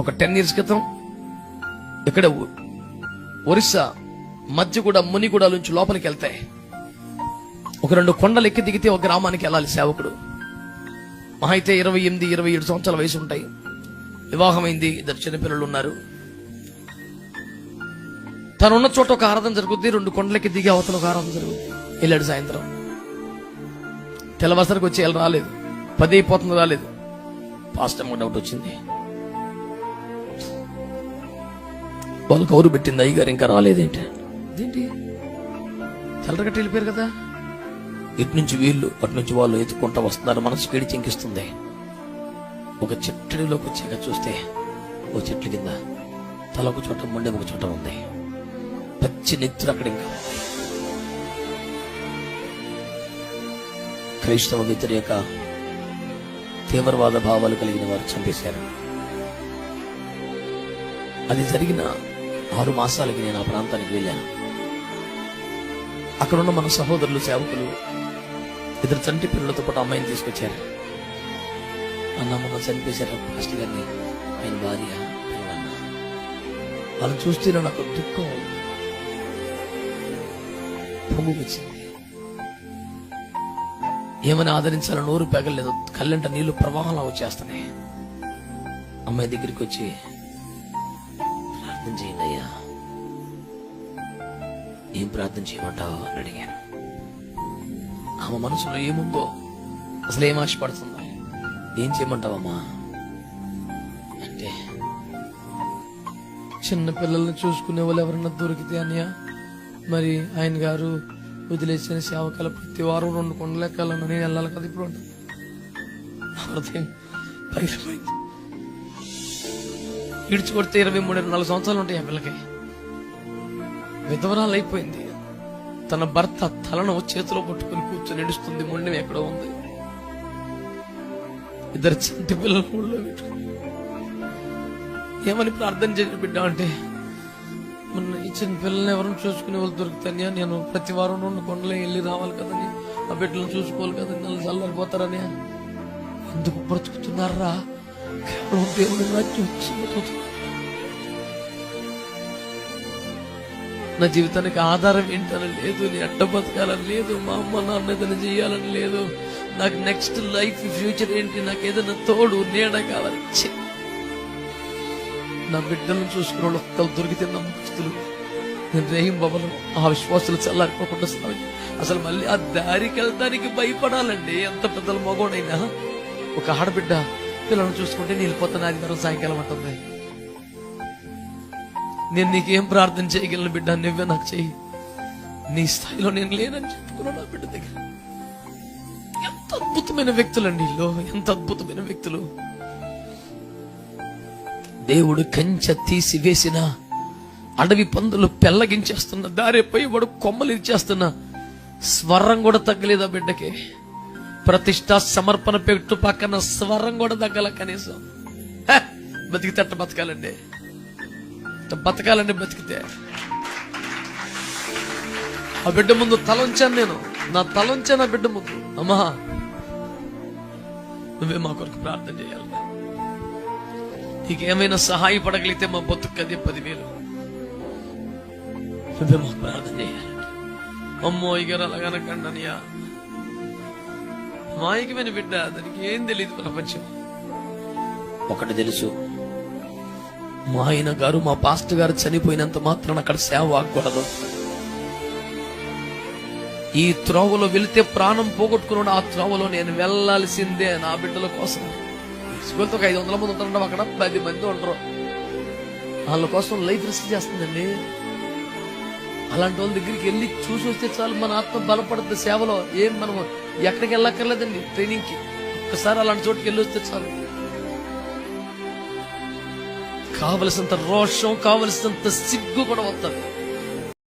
ఒక 10 years క్రితం ఇక్కడ ఒరిస్సా మధ్యగూడ మునిగూడ నుంచి లోపలికి వెళ్తాయి. ఒక 2 కొండలు ఎక్కి దిగితే ఒక గ్రామానికి వెళ్ళాలి సేవకుడు. మహా అయితే 28-27 సంవత్సరాల వయసు ఉంటాయి. వివాహమైంది, 2 చిన్నపిల్లలు ఉన్నారు. తనున్న చోట ఒక ఆరాధన జరుగుద్ది, 2 కొండలకి దిగి అవతల ఒక ఆరాధన జరుగుద్ది. వెళ్ళాడు. సాయంత్రం తెల్లవాసరికి వచ్చి వెళ్ళి రాలేదు, 10 అయిపోతుంది రాలేదు. పాస్టర్ డౌట్ వచ్చింది, వాళ్ళు కౌరు పెట్టింది, అయ్యగారు ఇంకా రాలేదేంటి, ఏంటి తెల్లరగట్టి వెళ్ళిపోయారు కదా. ఇటు నుంచి వీళ్ళు అటు నుంచి వాళ్ళు ఎత్తుకుంటా వస్తున్నారు. మనసు కేడి చెంకిస్తుంది. ఒక చెట్టులోకి వచ్చాక చూస్తే ఓ చెట్ల కింద తల ఒక చోట, మొండె ఒక చోట ఉంది. పచ్చి నెత్తురు అక్కడ ఇంకా ఉంది. క్రైస్తవ వ్యతిరేక తీవ్రవాద భావాలు కలిగిన వారు చంపేశారు. అది జరిగిన 6 మాసాలకి నేను ఆ ప్రాంతానికి వెళ్ళాను. అక్కడున్న మన సహోదరులు సేవకులు 2 చంటి పిల్లలతో పాటు అమ్మాయిని తీసుకొచ్చారు. అన్న మొన్న చనిపేశారు పాస్టర్ గారిని, ఆయన భార్య పిల్లలన్న. వాళ్ళని చూస్తే నాకు దుఃఖం పొంగుకొచ్చింది. ఏమని ఆదరించాలని నోరు పెగలేదు, కళ్ళంట నీళ్లు ప్రవాహంలా వచ్చేస్తున్నాయి. అమ్మాయి దగ్గరికి వచ్చి ప్రార్థన చేయండి అయ్యా. ఏం ప్రార్థన చేయమంటావు అని అడిగాను. ఆమె మనసులో ఏముందో, అసలు ఏం ఆశపడుతుందో, ఏం చేయమంటావమ్మా అంటే, చిన్న పిల్లల్ని చూసుకునే వాళ్ళు ఎవరన్నా దొరికితే అన్నయ్య, మరి ఆయన గారు వదిలేసిన సేవకాల ప్రతి వారం 2 కొండలు ఎక్కాలన్నా నేను వెళ్ళాలి కదా. ఇప్పుడు పగిలిపోయింది. ఇడిచికొడితే 23-24 సంవత్సరాలు ఉంటాయి ఆ పిల్లకి. విధవరాలు అయిపోయింది. తన భర్త తలను చేతిలో పట్టుకుని కూర్చొని నడుస్తుంది. మొండెం ఎక్కడో ఉంది. 2 చంటి పిల్లలు ఊళ్ళో పెట్టుకుని ఏమని ప్రార్థన చేసి బిడ్డ అంటే, మొన్న ఇచ్చిన పిల్లల్ని ఎవరిని చూసుకునే వాళ్ళు దొరుకుతాయని, నేను ప్రతి వారం 2 కొండలు వెళ్ళి రావాలి కదని, ఆ బిడ్డలను చూసుకోవాలి కదని, నన్ను చల్లారిపోతారని. ఎందుకు బ్రతుకుతున్నారా? కేవలం దేవుడి రాజ్యం వచ్చింది. నా జీవితానికి ఆధారం ఏంటని లేదు, నేను అడ్డ బతకాలని లేదు, మా అమ్మ నాన్న ఏదైనా చేయాలని లేదు, నాకు నెక్స్ట్ లైఫ్ ఫ్యూచర్ ఏంటి, నాకు ఏదైనా తోడు నీడ కావాలి. నా బిడ్డలను చూసుకున్న వాళ్ళు ఒక్కరు దొరికితే నమ్మకస్తులు. నేను రేహిం బాబలు ఆ విశ్వాసాలు చల్లారిపోకుండా అసలు మళ్ళీ ఆ దారికి వెళ్ళడానికి భయపడాలండి. ఎంత పెద్దల మగోడైనా ఒక ఆడబిడ్డ పిల్లలను చూసుకుంటే నేను వెళ్ళిపోతాను ఆదివారం సాయంకాలం అంటుంది. నేను నీకేం ప్రార్థన చేయగలను బిడ్డ, నువ్వే నాకు చెయ్యి, నీ స్థాయిలో నేను లేనని చెప్పుకున్నాను నా బిడ్డ దగ్గర. ఎంత అద్భుతమైన వ్యక్తులండి వీళ్ళు, ఎంత అద్భుతమైన వ్యక్తులు. దేవుడు కంచె తీసి వేసిన అడవి పందులు పెళ్లగించేస్తున్న, దారిపోయి వాడు కొమ్మలు ఇచ్చేస్తున్న స్వరం కూడా తగ్గలేదు ఆ బిడ్డకి. ప్రతిష్ట సమర్పణ పెట్టు పక్కన స్వరం కూడా తగ్గల కనీసం. బతికితే అట్ట బతకాలండి, బతకాలండి. బతికితే ఆ బిడ్డ ముందు తలంచాను నేను, నా తలంచాను ఆ బిడ్డ ముందు. అమ్మా నువ్వే మా కొరకు ప్రార్థన చేయాలి, నీకేమైనా సహాయపడగలిగితే మా బతుకది 10,000. నువ్వే మాకు ప్రార్థన చేయాలి. అమ్మో ఇగరు అలాగనకండియా, మాయకమైన బిడ్డ, దానికి ఏం తెలియదు ప్రపంచం. ఒకటి తెలుసు, మా ఆయన గారు, మా పాస్టర్ గారు చనిపోయినంత మాత్రం అక్కడ సేవ ఆగకూడదు. ఈ త్రోవలో వెళితే ప్రాణం పోగొట్టుకున్నాడు, ఆ త్రోవలో నేను వెళ్లాల్సిందే నా బిడ్డల కోసం. స్కూల్తో 500 మంది ఉంటారు, అక్కడ 10 మంది ఉండరు. వాళ్ళ కోసం లైఫ్ రిస్క్ చేస్తుందండి. అలాంటి వాళ్ళ దగ్గరికి వెళ్ళి చూసి వస్తే చాలు, మన ఆత్మ బలపడుతుంది సేవలో. ఏం మనం ఎక్కడికి వెళ్ళక్కర్లేదండి ట్రైనింగ్ కి, ఒక్కసారి అలాంటి చోటుకి వెళ్ళి వస్తే చాలు. కావలసినంత రోషం, కావలసినంత సిగ్గు కూడా వస్తుంది.